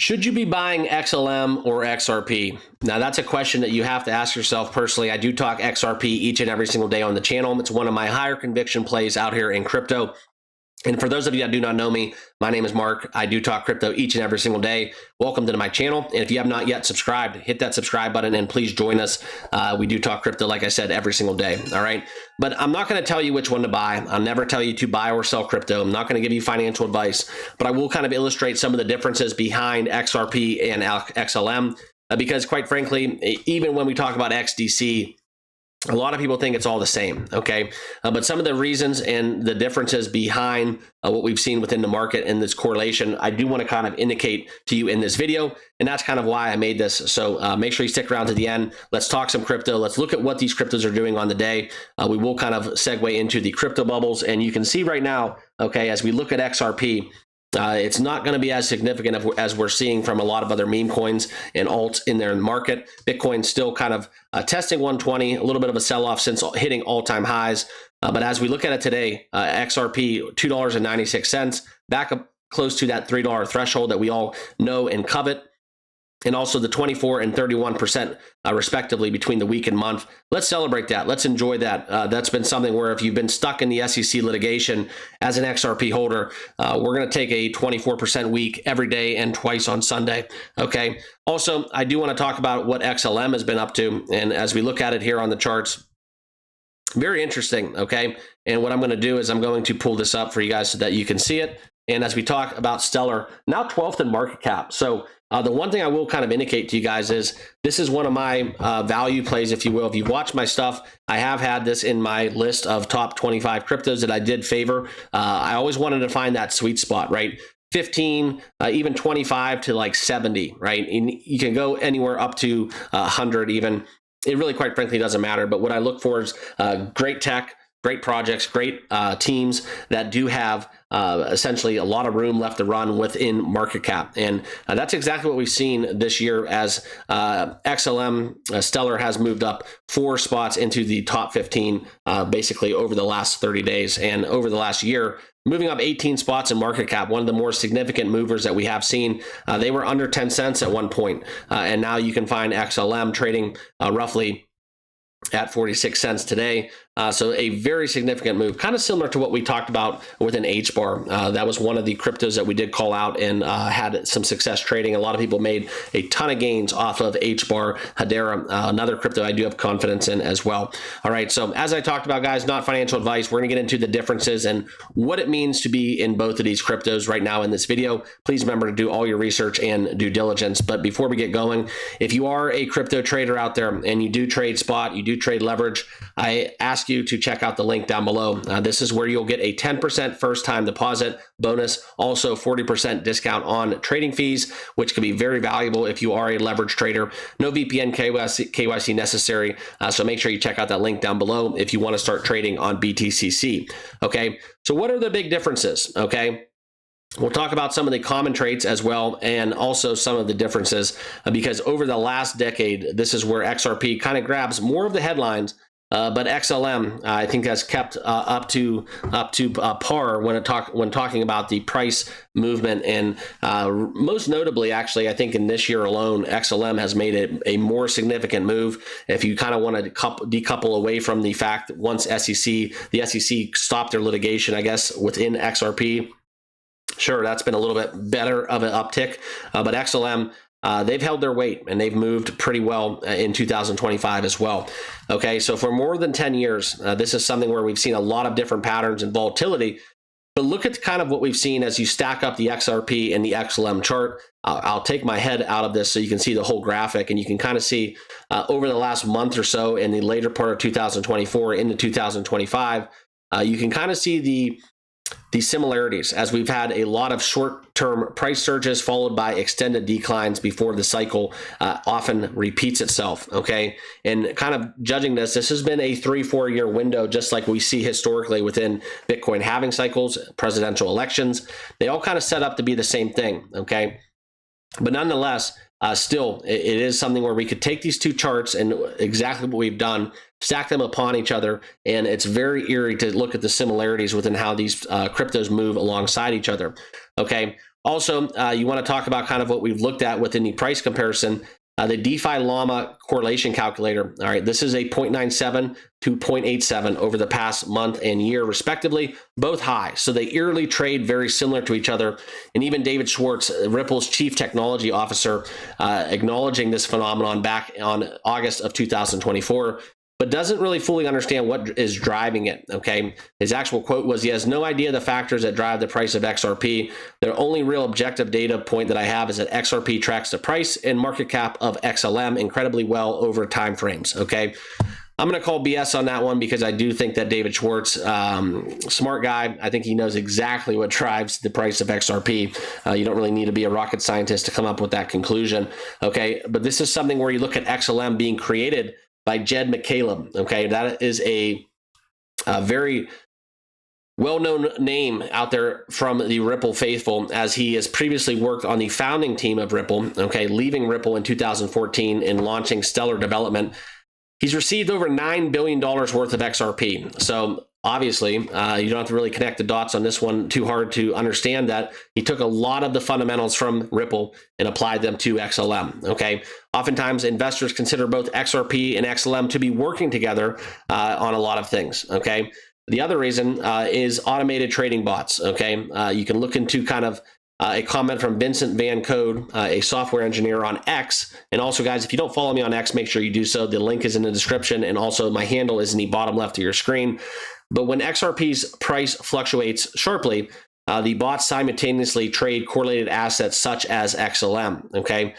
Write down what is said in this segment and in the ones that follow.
Should you be buying XLM or XRP? Now, that's a question that you have to ask yourself personally. I do talk XRP each and every single day on the channel. It's one of my higher conviction plays out here in crypto. And for those of you that do not know me, my name is Mark. I do talk crypto each and every single day. Welcome to my channel. And if you have not yet subscribed, hit that subscribe button and please join us. We do talk crypto, like I said, every single day. All right. But I'm not going to tell you which one to buy. I'll never tell you to buy or sell crypto. I'm not going to give you financial advice, but I will kind of illustrate some of the differences behind XRP and XLM. Because quite frankly, even when we talk about XDC, a lot of people think it's all the same, okay? But some of the reasons and the differences behind what we've seen within the market and this correlation, I do want to kind of indicate to you in this video, and that's kind of why I made this. So make sure you stick around to the end. Let's talk some crypto. Let's look at what these cryptos are doing on the day. We will kind of segue into the crypto bubbles, and you can see right now, okay, as we look at XRP, it's not going to be as significant as we're seeing from a lot of other meme coins and alts in there in the market. Bitcoin still kind of testing 120, a little bit of a sell-off since hitting all-time highs. But as we look at it today, XRP, $2.96, back up close to that $3 threshold that we all know and covet. And also the 24 and 31% respectively between the week and month. Let's celebrate that. Let's enjoy that. That's been something where if you've been stuck in the SEC litigation as an XRP holder, we're going to take a 24% week every day and twice on Sunday. Okay. Also, I do want to talk about what XLM has been up to. And as we look at it here on the charts, very interesting. Okay. And what I'm going to do is I'm going to pull this up for you guys so that you can see it. And as we talk about Stellar, now 12th in market cap. So the one thing I will kind of indicate to you guys is this is one of my value plays, if you will. If you've watched my stuff, I have had this in my list of top 25 cryptos that I did favor. I always wanted to find that sweet spot, right? 15, even 25 to like 70, right? And you can go anywhere up to 100 even. It really, quite frankly, doesn't matter. But what I look for is great tech, great projects, great teams that do have essentially a lot of room left to run within market cap. And that's exactly what we've seen this year as XLM Stellar has moved up 4 spots into the top 15 basically over the last 30 days. And over the last year, moving up 18 spots in market cap, one of the more significant movers that we have seen. They were under 10 cents at one point. And now you can find XLM trading roughly at 46 cents today. So a very significant move, kind of similar to what we talked about with an H-bar. That was one of the cryptos that we did call out and had some success trading. A lot of people made a ton of gains off of H-bar, Hedera, another crypto I do have confidence in as well. All right, so as I talked about, guys, not financial advice. We're going to get into the differences and what it means to be in both of these cryptos right now in this video. Please remember to do all your research and due diligence. But before we get going, if you are a crypto trader out there and you do trade spot, you do trade leverage, I ask you to check out the link down below. This is where you'll get a 10% first time deposit bonus, also 40% discount on trading fees, which can be very valuable if you are a leverage trader. No VPN KYC necessary. So make sure you check out that link down below if you want to start trading on BTCC. Okay. So what are the big differences? Okay. We'll talk about some of the common traits as well, and also some of the differences, because over the last decade, this is where XRP kind of grabs more of the headlines. But XLM, I think, has kept up to par when talking about the price movement, and most notably, actually, I think in this year alone, XLM has made it a more significant move. If you kind of want to decouple away from the fact that once the SEC stopped their litigation, I guess within XRP. Sure, that's been a little bit better of an uptick, but XLM, they've held their weight and they've moved pretty well in 2025 as well. Okay, so for more than 10 years, this is something where we've seen a lot of different patterns and volatility. But look at kind of what we've seen as you stack up the XRP and the XLM chart. I'll take my head out of this so you can see the whole graphic, and you can kind of see over the last month or so in the later part of 2024 into 2025, you can kind of see the similarities as we've had a lot of short-term price surges followed by extended declines before the cycle often repeats itself. Okay. And kind of judging this has been a 3-4 year window, just like we see historically within Bitcoin halving cycles, presidential elections. They all kind of set up to be the same thing. Okay. But nonetheless, still, it is something where we could take these two charts and exactly what we've done, stack them upon each other, and it's very eerie to look at the similarities within how these cryptos move alongside each other. Okay. Also, you want to talk about kind of what we've looked at within the price comparison. The DeFi Llama correlation calculator. All right, this is a 0.97 to 0.87 over the past month and year, respectively, both high. So they eerily trade very similar to each other. And even David Schwartz, Ripple's chief technology officer, acknowledging this phenomenon back on August of 2024. But doesn't really fully understand what is driving it, okay? His actual quote was, he has no idea the factors that drive the price of XRP. The only real objective data point that I have is that XRP tracks the price and market cap of XLM incredibly well over time frames, okay? I'm going to call BS on that one because I do think that David Schwartz, smart guy, I think he knows exactly what drives the price of XRP. You don't really need to be a rocket scientist to come up with that conclusion, okay? But this is something where you look at XLM being created by Jed McCaleb. Okay, that is a very well-known name out there from the Ripple faithful, as he has previously worked on the founding team of Ripple, okay, leaving Ripple in 2014 and launching Stellar Development. He's received over $9 billion worth of XRP. So obviously, you don't have to really connect the dots on this one too hard to understand that he took a lot of the fundamentals from Ripple and applied them to XLM, okay? Oftentimes, investors consider both XRP and XLM to be working together on a lot of things, okay? The other reason is automated trading bots, okay? You can look into kind of a comment from Vincent Van Code, a software engineer on X. And also, guys, if you don't follow me on X, make sure you do so. The link is in the description, and also my handle is in the bottom left of your screen. But when XRP's price fluctuates sharply, the bots simultaneously trade correlated assets such as XLM, okay?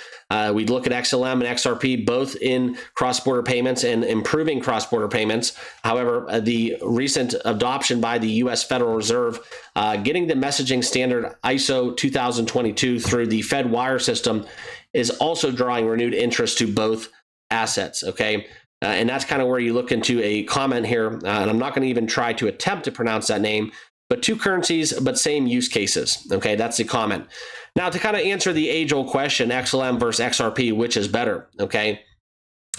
We look at XLM and XRP both in cross-border payments and improving cross-border payments. However, the recent adoption by the U.S. Federal Reserve, getting the messaging standard ISO 2022 through the Fed wire system is also drawing renewed interest to both assets, okay? And that's kind of where you look into a comment here, and I'm not going to even try to attempt to pronounce that name, but two currencies, but same use cases. Okay, that's the comment. Now, to kind of answer the age-old question, XLM versus XRP, which is better? Okay.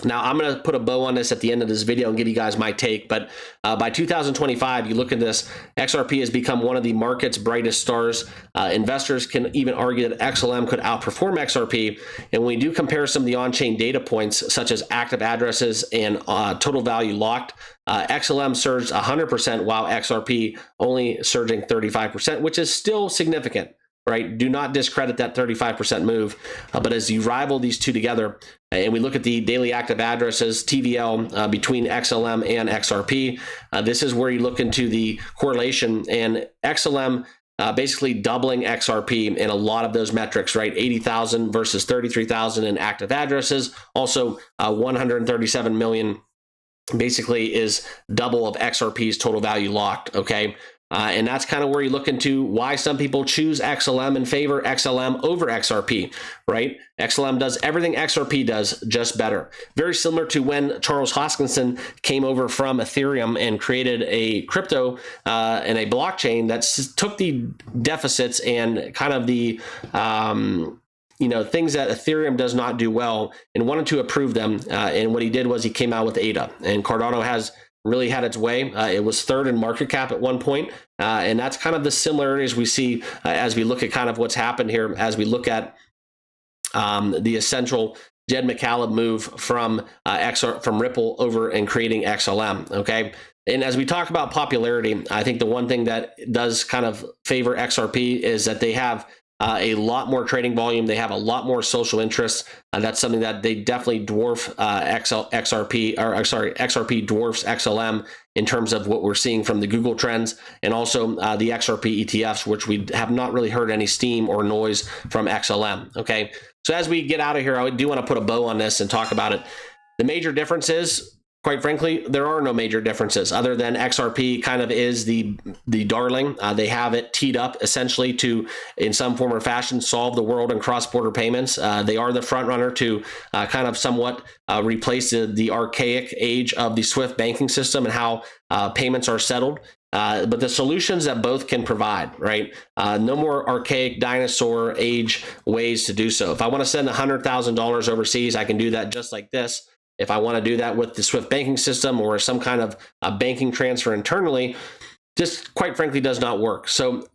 Now, I'm going to put a bow on this at the end of this video and give you guys my take, but by 2025, you look at this, XRP has become one of the market's brightest stars. Investors can even argue that XLM could outperform XRP, and when we do compare some of the on-chain data points, such as active addresses and total value locked, XLM surged 100%, while XRP only surging 35%, which is still significant. Right? Do not discredit that 35% move. But as you rival these two together, and we look at the daily active addresses, TVL, between XLM and XRP, this is where you look into the correlation, and XLM basically doubling XRP in a lot of those metrics, right? 80,000 versus 33,000 in active addresses. Also, 137 million basically is double of XRP's total value locked, okay? And that's kind of where you look into why some people choose XLM and favor XLM over XRP, right? XLM does everything XRP does, just better. Very similar to when Charles Hoskinson came over from Ethereum and created a crypto and a blockchain that took the deficits and kind of the things that Ethereum does not do well and wanted to improve them. And what he did was he came out with ADA, and Cardano has really had its way. It was third in market cap at one point. And that's kind of the similarities we see as we look at kind of what's happened here, as we look at the essential Jed McCaleb move from Ripple over and creating XLM, okay? And as we talk about popularity, I think the one thing that does kind of favor XRP is that they have a lot more trading volume. They have a lot more social interests. That's something that they definitely dwarf XRP dwarfs XLM in terms of what we're seeing from the Google trends, and also the XRP ETFs, which we have not really heard any steam or noise from XLM. Okay, so as we get out of here, I do want to put a bow on this and talk about it. The major difference is, quite frankly, there are no major differences other than XRP kind of is the darling. They have it teed up essentially to, in some form or fashion, solve the world in cross-border payments. They are the front runner to kind of somewhat replace the archaic age of the SWIFT banking system and how payments are settled. But the solutions that both can provide, right? No more archaic dinosaur age ways to do so. If I want to send $100,000 overseas, I can do that just like this. If I want to do that with the SWIFT banking system or some kind of banking transfer internally, just quite frankly does not work. So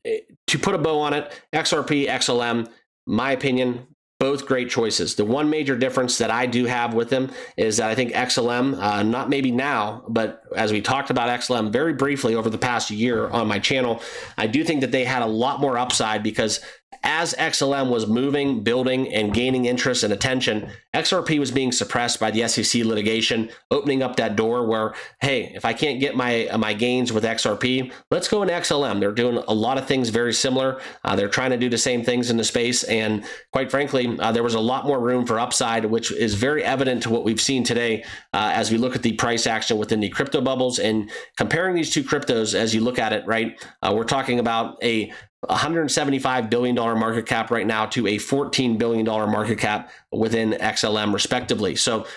to put a bow on it, XRP, XLM, my opinion, both great choices. The one major difference that I do have with them is that I think XLM, not maybe now, but as we talked about XLM very briefly over the past year on my channel, I do think that they had a lot more upside because as XLM was moving, building, and gaining interest and attention, XRP was being suppressed by the SEC litigation, opening up that door where, hey, if I can't get my gains with XRP, let's go into XLM. They're doing a lot of things very similar. They're trying to do the same things in the space, and quite frankly, there was a lot more room for upside, which is very evident to what we've seen today as we look at the price action within the crypto bubbles. And comparing these two cryptos, as you look at it, right, we're talking about a $175 billion market cap right now to a $14 billion market cap within XLM respectively. So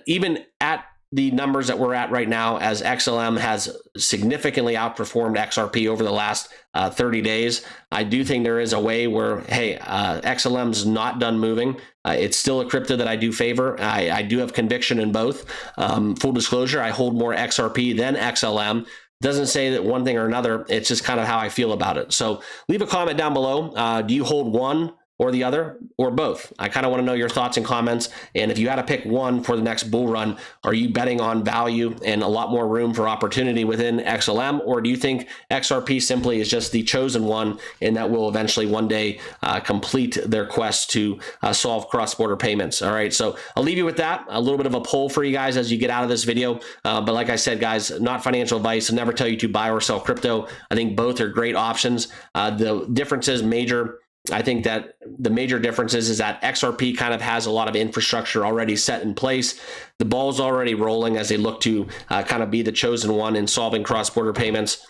even at the numbers that we're at right now, as XLM has significantly outperformed XRP over the last 30 days, I do think there is a way where, hey, XLM's not done moving. It's still a crypto that I do favor. I do have conviction in both. Full disclosure, I hold more XRP than XLM. Doesn't say that one thing or another. It's just kind of how I feel about it. So leave a comment down below. Do you hold one or the other or both? I kind of want to know your thoughts and comments. And if you had to pick one for the next bull run, are you betting on value and a lot more room for opportunity within XLM? Or do you think XRP simply is just the chosen one and that will eventually one day complete their quest to solve cross-border payments? All right, so I'll leave you with that. A little bit of a poll for you guys as you get out of this video. But like I said, guys, not financial advice. I never tell you to buy or sell crypto. I think both are great options. The difference is major. I think that the major difference is that XRP kind of has a lot of infrastructure already set in place. The ball's already rolling as they look to kind of be the chosen one in solving cross-border payments.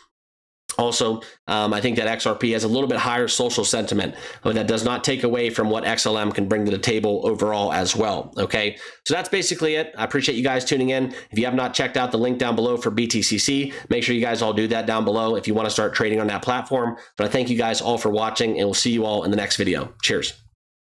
Also, I think that XRP has a little bit higher social sentiment, but that does not take away from what XLM can bring to the table overall as well. Okay, so that's basically it. I appreciate you guys tuning in. If you have not checked out the link down below for BTCC, make sure you guys all do that down below if you want to start trading on that platform. But I thank you guys all for watching, and we'll see you all in the next video. Cheers.